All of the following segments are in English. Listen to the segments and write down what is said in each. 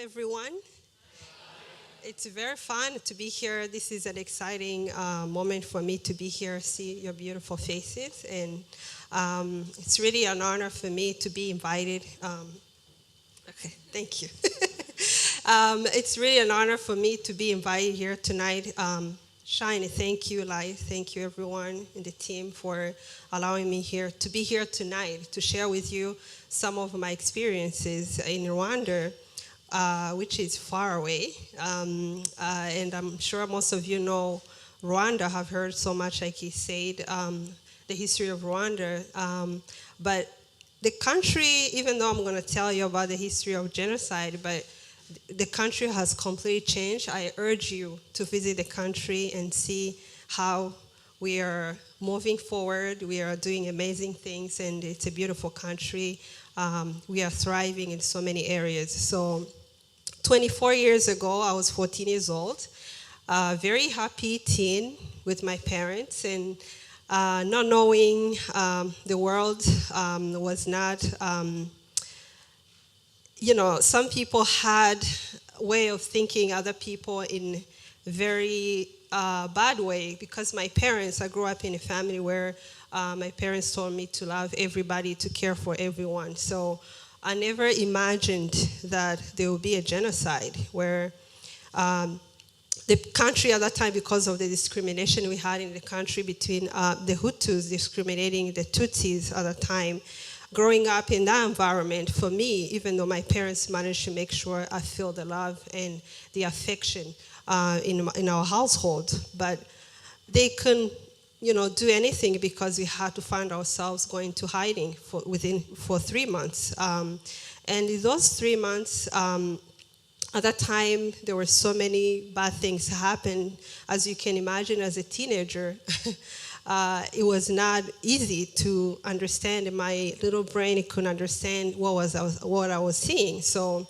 everyone. It's very fun to be here. This is an exciting moment for me to be here, see your beautiful faces, and it's really an honor for me to be invited. Okay, thank you. It's really an honor for me to be invited here tonight. Shine, thank you, Lai. Thank you, everyone in the team, for allowing me here to be here tonight to share with you some of my experiences in Rwanda, which is far away. And I'm sure most of you know Rwanda, have heard so much, like he said, the history of Rwanda. But the country, even though I'm going to tell you about the history of genocide, but the country has completely changed. I urge you to visit the country and see how we are moving forward. We are doing amazing things, and it's a beautiful country. We are thriving in so many areas. So 24 years ago, I was 14 years old, very happy teen with my parents, and not knowing the world was not, some people had a way of thinking other people in very bad way, because my parents, I grew up in a family where my parents told me to love everybody, to care for everyone. So I never imagined that there would be a genocide where the country at that time, because of the discrimination we had in the country between the Hutus discriminating the Tutsis at that time, growing up in that environment, for me, even though my parents managed to make sure I feel the love and the affection in our household, but they couldn't do anything because we had to find ourselves going to hiding for 3 months. And in those 3 months, at that time, there were so many bad things happen. As you can imagine, as a teenager, it was not easy to understand. My little brain couldn't understand what I was seeing. So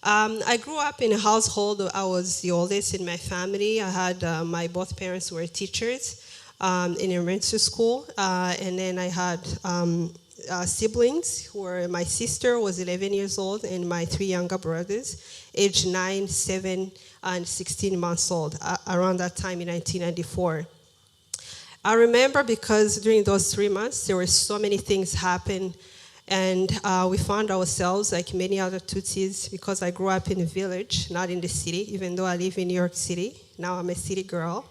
I grew up in a household. I was the oldest in my family. I had both parents were teachers in elementary school, and then I had siblings. My sister was 11 years old, and my 3 younger brothers, aged 9, 7, and 16 months old, around that time in 1994. I remember because during those 3 months, there were so many things happen, and we found ourselves, like many other Tutsis, because I grew up in a village, not in the city, even though I live in New York City. Now I'm a city girl.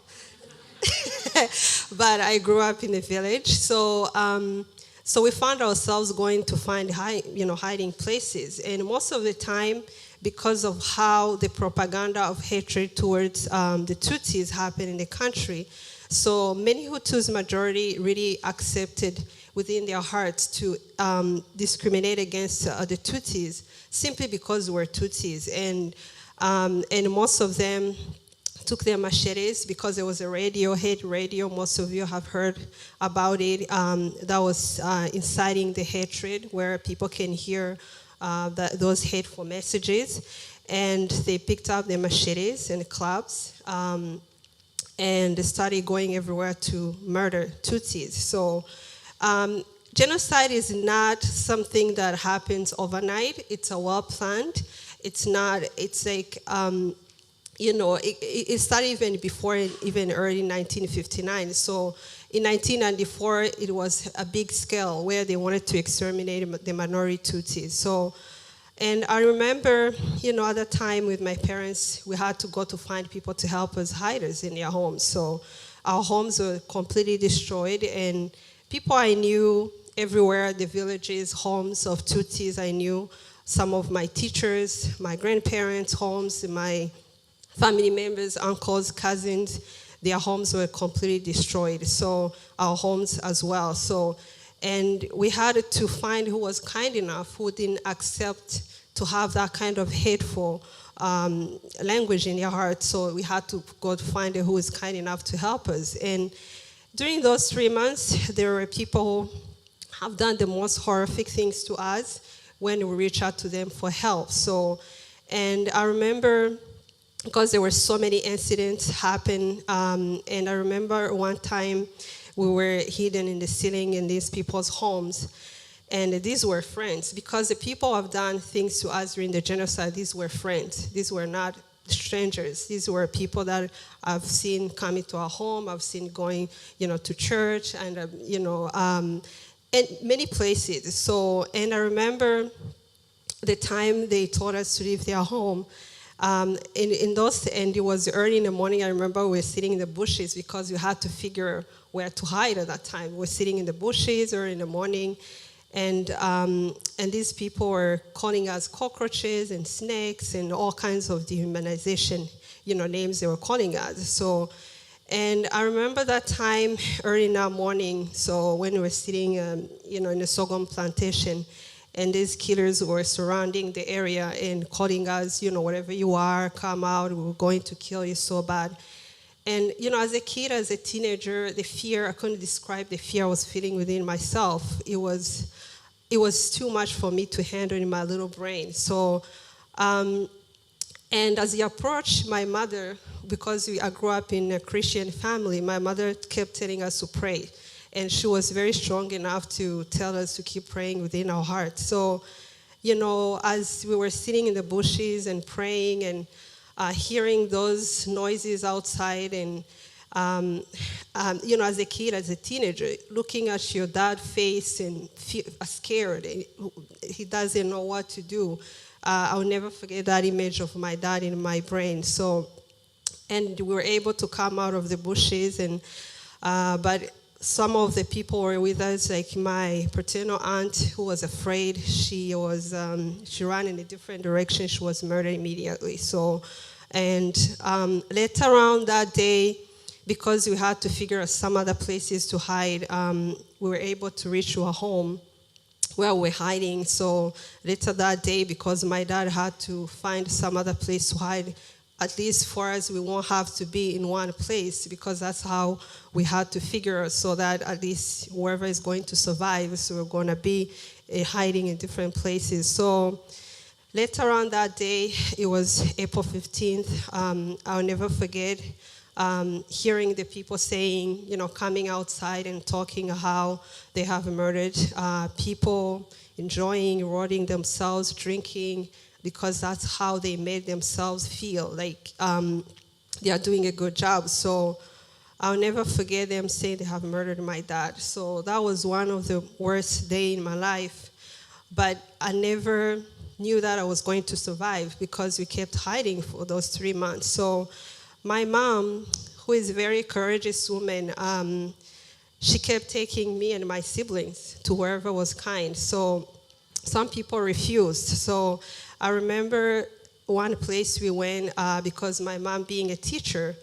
But I grew up in a village, so we found ourselves going to find hiding places, and most of the time, because of how the propaganda of hatred towards the Tutsis happened in the country, so many Hutus, majority, really accepted within their hearts to discriminate against the Tutsis simply because we're Tutsis, and most of them took their machetes because there was a hate radio. Most of you have heard about it. That was inciting the hatred, where people can hear those hateful messages. And they picked up their machetes and clubs, and they started going everywhere to murder Tutsis. So genocide is not something that happens overnight. It's a well-planned. It's like, it started even before, even early 1959. So in 1994, it was a big scale where they wanted to exterminate the minority Tutsis. So, and I remember, at that time with my parents, we had to go to find people to help us hide us in their homes. So our homes were completely destroyed, and people I knew everywhere, the villages, homes of Tutsis, I knew some of my teachers, my grandparents' homes, my family members, uncles, cousins, their homes were completely destroyed. So our homes as well. So, and we had to find who was kind enough, who didn't accept to have that kind of hateful language in their heart. So we had to go to find who was kind enough to help us. And during those 3 months, there were people who have done the most horrific things to us when we reach out to them for help. So, and I remember, because there were so many incidents happen, and I remember one time we were hidden in the ceiling in these people's homes, And these were friends, because the people have done things to us during the genocide. These were friends. These were not strangers. These were people that I've seen coming to our home. I've seen going, to church and, and many places. So, and I remember the time they told us to leave their home. And it was early in the morning. I remember we were sitting in the bushes because we had to figure where to hide at that time. We were sitting in the bushes early in the morning. And these people were calling us cockroaches and snakes and all kinds of dehumanization, names they were calling us. So, and I remember that time early in the morning. So when we were sitting, in the sorghum plantation, and these killers were surrounding the area and calling us, wherever you are, come out. We're going to kill you so bad. And, as a kid, as a teenager, the fear, I couldn't describe the fear I was feeling within myself. It was too much for me to handle in my little brain. So, and as we approached my mother, because I grew up in a Christian family, my mother kept telling us to pray. And she was very strong enough to tell us to keep praying within our hearts. So, as we were sitting in the bushes and praying and hearing those noises outside and, as a kid, as a teenager, looking at your dad's face and scared, he doesn't know what to do. I'll never forget that image of my dad in my brain. So, and we were able to come out of the bushes, and but some of the people were with us, like my paternal aunt, who was afraid. She ran in a different direction. She was murdered immediately. So, and later on that day, because we had to figure out some other places to hide, we were able to reach to a home where we're hiding. So later that day, because my dad had to find some other place to hide, at least for us, we won't have to be in one place, because that's how we had to figure, so that at least whoever is going to survive, so we're going to be hiding in different places. So later on that day, it was April 15th, I'll never forget hearing the people saying, coming outside and talking how they have murdered people, enjoying, rotting themselves, drinking, because that's how they made themselves feel, like they are doing a good job. So I'll never forget them saying they have murdered my dad. So that was one of the worst days in my life. But I never knew that I was going to survive, because we kept hiding for those 3 months. So my mom, who is a very courageous woman, she kept taking me and my siblings to wherever was kind. So some people refused. So I remember one place we went, because my mom, being a teacher,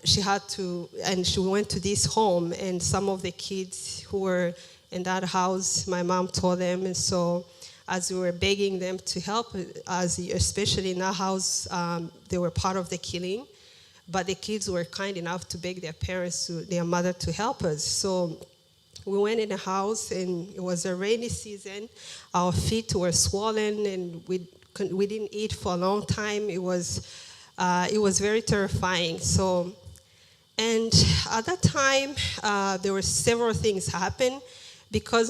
she had to, and she went to this home, and some of the kids who were in that house, my mom told them, and so as we were begging them to help us, especially in that house, they were part of the killing, but the kids were kind enough to beg their parents, their mother, to help us. So we went in the house, and it was a rainy season. Our feet were swollen, and we didn't eat for a long time. It was very terrifying. So, and at that time, there were several things happen, because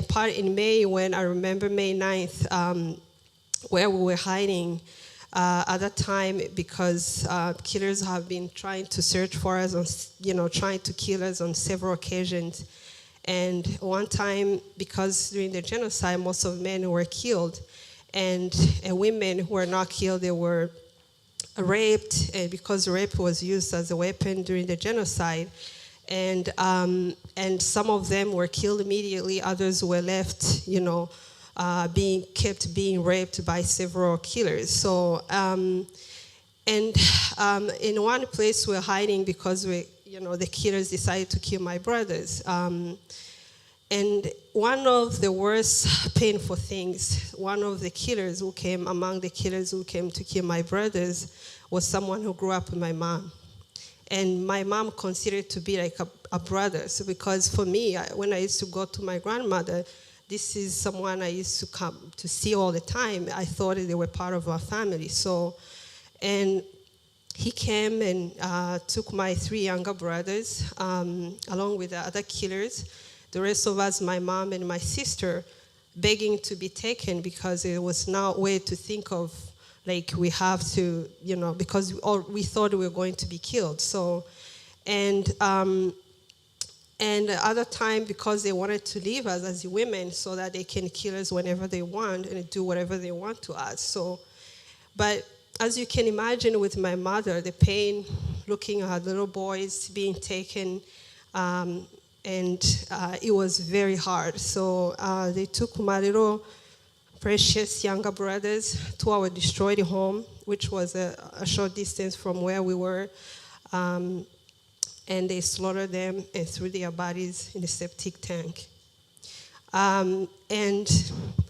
part in May, when I remember May 9th, where we were hiding at that time, because killers have been trying to search for us, trying to kill us on several occasions. And one time, because during the genocide, most of men were killed, and women who were not killed, they were raped, and because rape was used as a weapon during the genocide. And some of them were killed immediately. Others were left, being raped by several killers. So, in one place we're hiding, because the killers decided to kill my brothers. And one of the worst painful things, among the killers who came to kill my brothers, was someone who grew up with my mom. And my mom considered to be like a brother. So because for me, when I used to go to my grandmother, this is someone I used to come to see all the time. I thought they were part of our family. So, and he came and took my 3 younger brothers, along with the other killers. the rest of us, my mom and my sister, begging to be taken because it was no way to think of, like, we have to, because we thought we were going to be killed. So, and the other time, because they wanted to leave us as women so that they can kill us whenever they want and do whatever they want to us. So, but as you can imagine with my mother, the pain, looking at her little boys being taken, and it was very hard. So they took my little precious younger brothers to our destroyed home, which was a short distance from where we were. And they slaughtered them and threw their bodies in the septic tank. And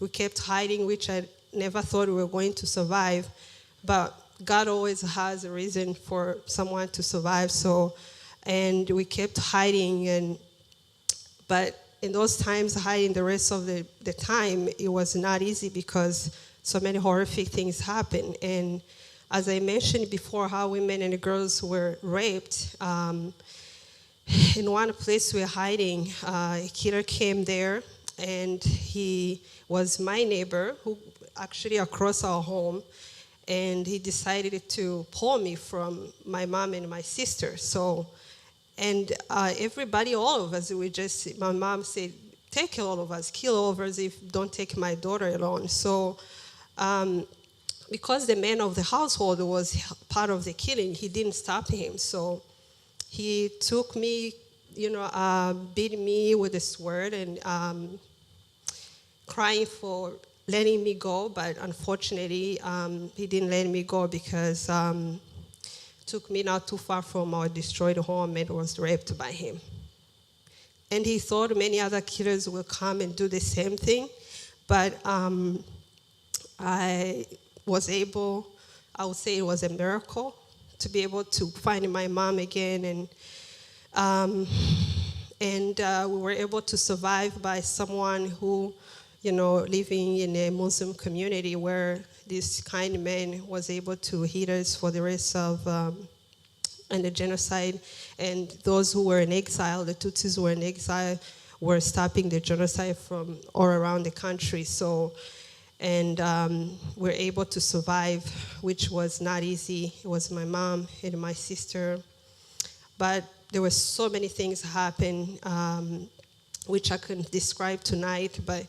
we kept hiding, which I never thought we were going to survive. But God always has a reason for someone to survive. So, and we kept hiding. But in those times, hiding the rest of the time, it was not easy because so many horrific things happened. And as I mentioned before, how women and girls were raped. In one place we were hiding, a killer came there, and he was my neighbor, who actually across our home, and he decided to pull me from my mom and my sister. So, and everybody, all of us, my mom said, take all of us, kill all of us if don't take my daughter alone. So, because the man of the household was part of the killing, he didn't stop him. So he took me, beat me with a sword and crying for letting me go. But unfortunately, he didn't let me go because it took me not too far from our destroyed home and was raped by him. And he thought many other killers will come and do the same thing. But I was able, I would say it was a miracle to be able to find my mom again, and we were able to survive by someone who, living in a Muslim community where this kind man was able to hit us for the rest of and the genocide, and those who were in exile, the Tutsis who were in exile, were stopping the genocide from all around the country. So. And we're able to survive, which was not easy. It was my mom and my sister. But there were so many things happen, which I couldn't describe tonight. But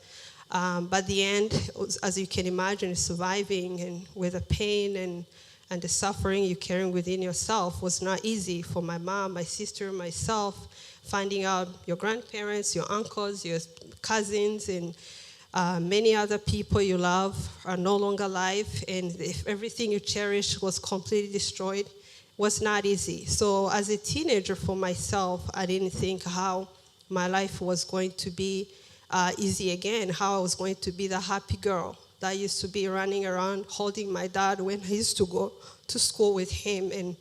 the end, as you can imagine, surviving and with the pain and the suffering you're carrying within yourself was not easy for my mom, my sister, myself, finding out your grandparents, your uncles, your cousins, and many other people you love are no longer alive, and if everything you cherish was completely destroyed, was not easy. So as a teenager for myself, I didn't think how my life was going to be easy again, how I was going to be the happy girl that used to be running around holding my dad when I used to go to school with him and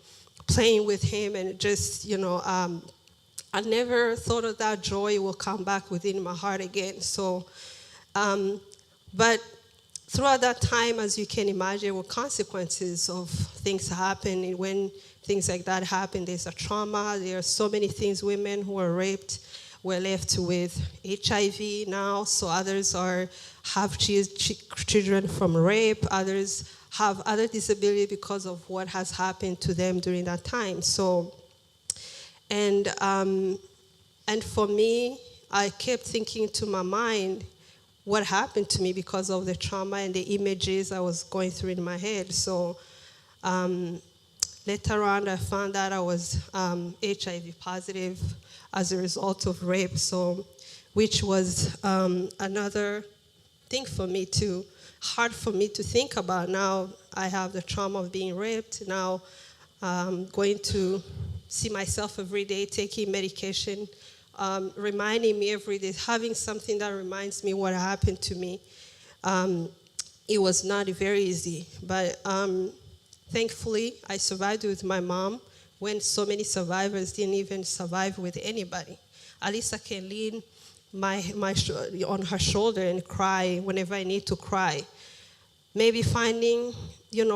playing with him, and just, I never thought of that joy will come back within my heart again. So. But throughout that time, as you can imagine, there were consequences of things happening. When things like that happen, there's a trauma. There are so many things. Women who are raped were left with HIV now. So others have children from rape. Others have other disability because of what has happened to them during that time. So, and for me, I kept thinking to my mind, what happened to me because of the trauma and the images I was going through in my head. So later on, I found out I was HIV positive as a result of rape, so which was another thing for me hard for me to think about. Now I have the trauma of being raped. Now going to see myself every day, taking medication, reminding me every day, having something that reminds me what happened to me. It was not very easy, but thankfully I survived with my mom when so many survivors didn't even survive with anybody. At least I can lean on her shoulder and cry whenever I need to cry. Maybe finding,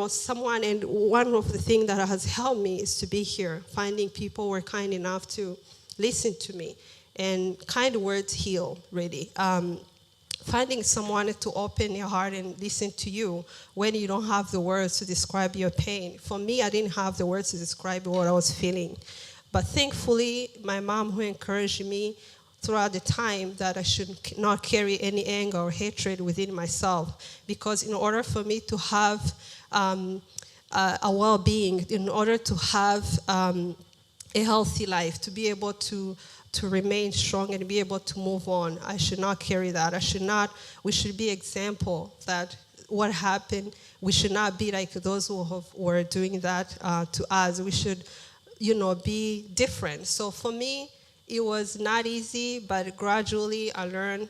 someone, and one of the things that has helped me is to be here, finding people who are kind enough to listen to me. And kind words heal, really. Finding someone to open your heart and listen to you when you don't have the words to describe your pain. For me, I didn't have the words to describe what I was feeling. But thankfully, my mom, who encouraged me throughout the time that I should not carry any anger or hatred within myself, because in order for me to have a well-being, in order to have a healthy life, to be able to remain strong and be able to move on, I should not carry that. We should be example that what happened, we should not be like those who were doing that to us. We should, be different. So for me, it was not easy, but gradually I learned.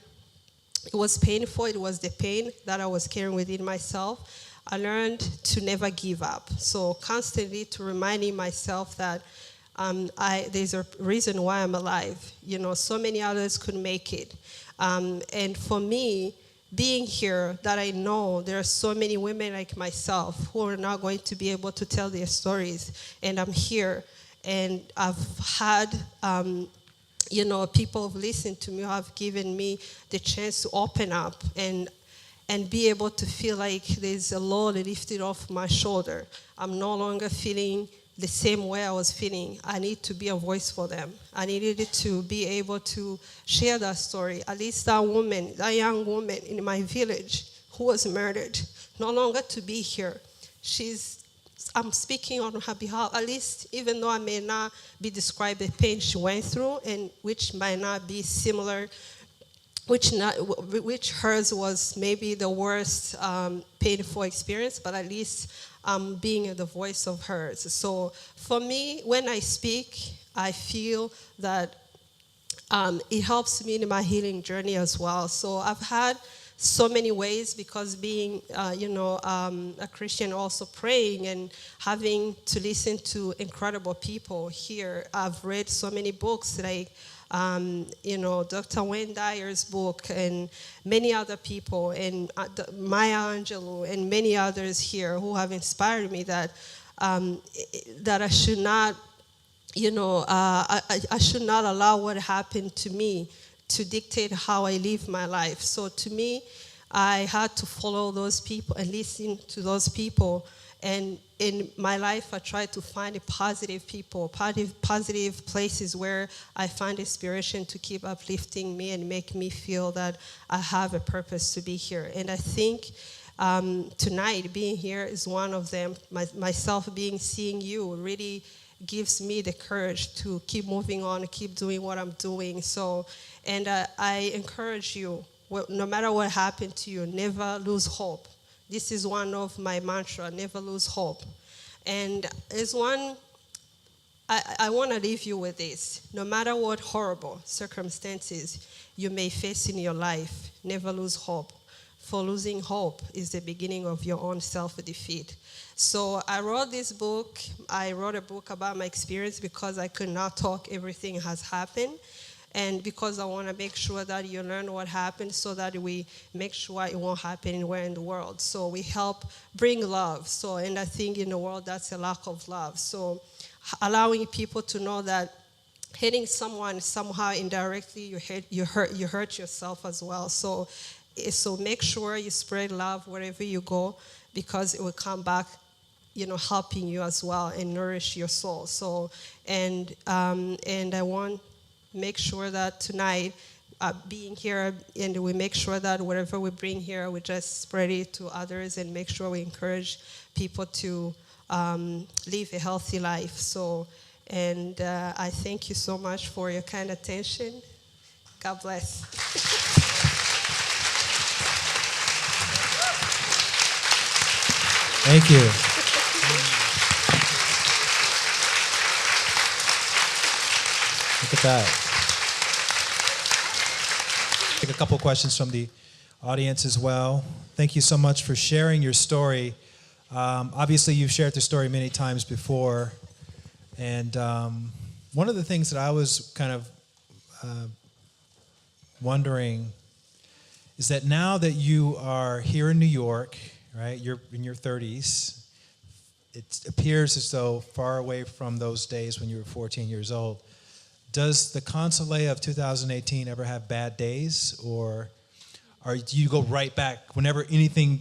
It was painful. It was the pain that I was carrying within myself. I learned to never give up. So constantly to reminding myself that there's a reason why I'm alive. So many others couldn't make it. And for me, being here, that I know there are so many women like myself who are not going to be able to tell their stories. And I'm here. And I've had people have listened to me, who have given me the chance to open up and be able to feel like there's a load lifted off my shoulder. I'm no longer feeling the same way I was feeling. I need to be a voice for them. I needed to be able to share that story. At least that young woman in my village who was murdered, no longer to be here. I'm speaking on her behalf, at least even though I may not be described the pain she went through, and which might not be similar, which hers was maybe the worst painful experience, but at least being the voice of hers. So for me, when I speak, I feel that it helps me in my healing journey as well. So I've had so many ways, because being, a Christian, also praying and having to listen to incredible people here. I've read so many books, like, Dr. Wayne Dyer's book and many other people, and Maya Angelou and many others here who have inspired me that I should not, I should not allow what happened to me to dictate how I live my life. So to me, I had to follow those people and listen to those people. And in my life, I try to find positive people, positive places where I find inspiration to keep uplifting me and make me feel that I have a purpose to be here. And I think tonight, being here is one of them. Myself seeing you really gives me the courage to keep moving on, keep doing what I'm doing. So, and I encourage you, no matter what happened to you, never lose hope. This is one of my mantra, never lose hope. And as one, I want to leave you with this. No matter what horrible circumstances you may face in your life, never lose hope. For losing hope is the beginning of your own self-defeat. So I wrote this book. I wrote a book about my experience because I could not talk. Everything has happened. And because I want to make sure that you learn what happened so that we make sure it won't happen anywhere in the world. So we help bring love. So, and I think in the world that's a lack of love. So allowing people to know that hating someone somehow indirectly you hurt yourself as well. So make sure you spread love wherever you go, because it will come back, helping you as well and nourish your soul. So and I want make sure that tonight, being here, and we make sure that whatever we bring here, we just spread it to others and make sure we encourage people to live a healthy life. So, and I thank you so much for your kind attention. God bless. Thank you. Look at that. Take a couple questions from the audience as well. Thank you so much for sharing your story. Obviously, you've shared the story many times before. And one of the things that I was kind of wondering is that now that you are here in New York, right, you're in your 30s, it appears as though far away from those days when you were 14 years old, does the Consolee of 2018 ever have bad days, or do you go right back whenever anything,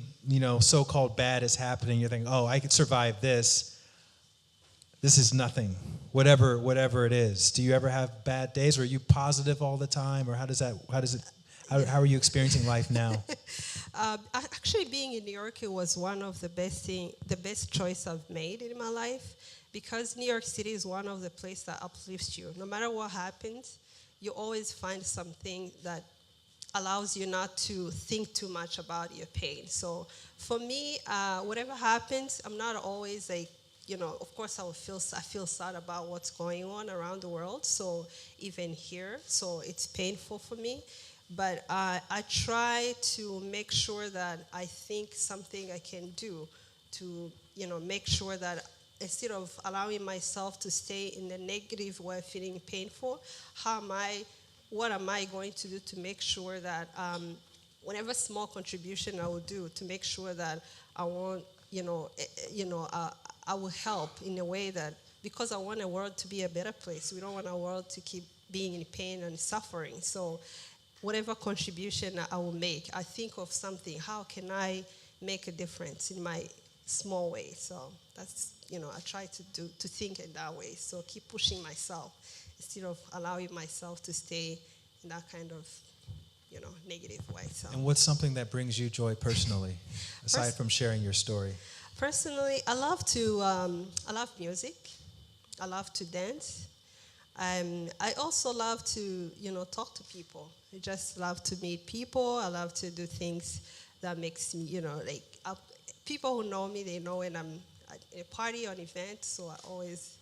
so-called bad is happening? You think, oh, I could survive this. This is nothing, whatever it is. Do you ever have bad days, or are you positive all the time, or how are you experiencing life now? Actually, being in New York, it was one of the best choice I've made in my life, because New York City is one of the places that uplifts you. No matter what happens, you always find something that allows you not to think too much about your pain. So for me, whatever happens, I'm not always like, of course I feel sad about what's going on around the world. So even here, so it's painful for me. But I try to make sure that I think something I can do to, make sure that instead of allowing myself to stay in the negative way, feeling painful, what am I going to do to make sure that whatever small contribution I will do to make sure that I won't, I will help in a way that, because I want the world to be a better place. We don't want our world to keep being in pain and suffering. So whatever contribution I will make, I think of something, how can I make a difference in my small way? So that's, I try to think in that way. So keep pushing myself instead of allowing myself to stay in that kind of, negative way. So. And what's something that brings you joy personally, aside from sharing your story? Personally, I love music. I love to dance. I also love to, talk to people. I just love to meet people. I love to do things that makes me, people who know me, they know when I'm at a party or an event, so I always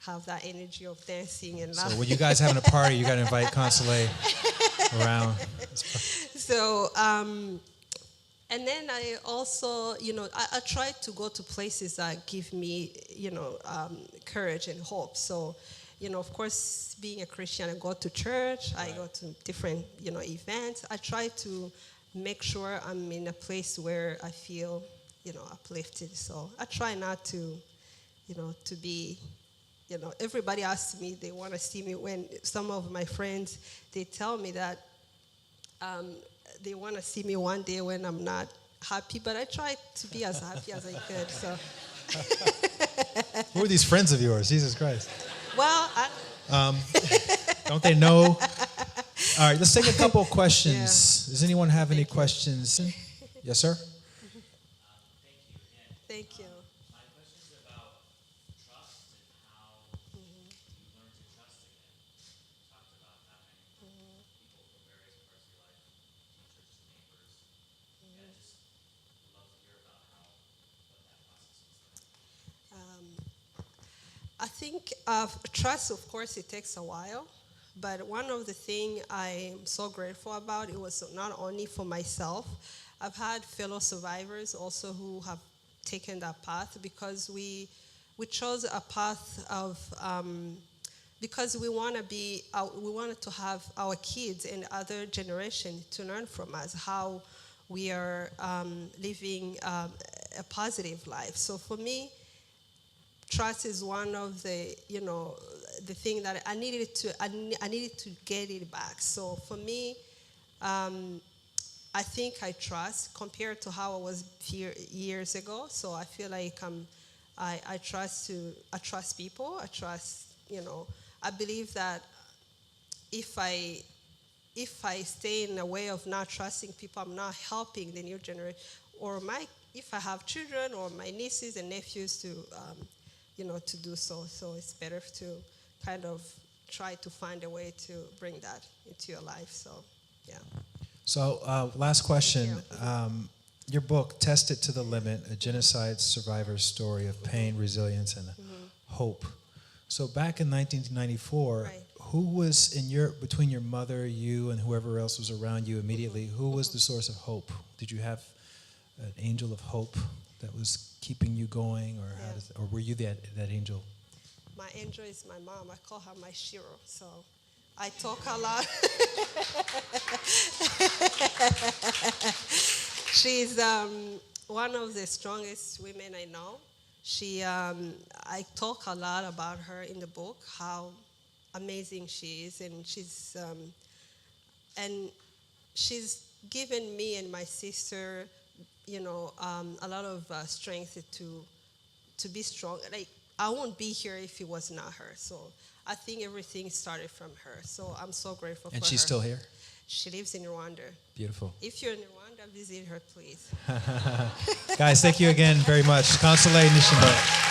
have that energy of dancing and laughing. So when you guys having a party, you got to invite Consolee around. So, and then I also, I try to go to places that give me, courage and hope. So, of course, being a Christian, I go to church, I go to different, events. I try to make sure I'm in a place where I feel, uplifted. So I try not to, to be, everybody asks me, they want to see me. When some of my friends, they tell me that they want to see me one day when I'm not happy, but I try to be as happy as I could. So. Who are these friends of yours? Jesus Christ. Well, don't they know? All right, let's take a couple of questions. Yeah. Does anyone have any questions? Yes, sir? Thank you. My question is about trust and how you learn to trust again. You talked about having people from various parts of your life, teachers, neighbors. Yeah, just would love to hear about what that process was like. I think trust, of course, it takes a while. But one of the things I'm so grateful about, it was not only for myself. I've had fellow survivors also who have taken that path, because we chose a path of because we wanted to have our kids and other generation to learn from us how we are living a positive life. So for me, trust is one of the the thing that I needed to get it back. So for me, I think I trust compared to how I was years ago. So I feel like I trust people. I trust, I believe that if I stay in a way of not trusting people, I'm not helping the new generation, or if I have children or my nieces and nephews to, to do so. So it's better to kind of try to find a way to bring that into your life. So, yeah. So, last question. Your book, Test It to the Limit, a genocide survivor's story of pain, resilience, and hope. So back in 1994, right. Who was between your mother, you, and whoever else was around you immediately, who was the source of hope? Did you have an angel of hope that was keeping you going, or were you that angel? My angel is my mom. I call her my Shiro. So I talk a lot. She's one of the strongest women I know. I talk a lot about her in the book, how amazing she is, and she's given me and my sister, a lot of strength to be strong. Like, I won't be here if it was not her. So I think everything started from her. So I'm so grateful for her. And she's still here? She lives in Rwanda. Beautiful. If you're in Rwanda, visit her, please. Guys, thank you again very much. Consolee Nishimwe.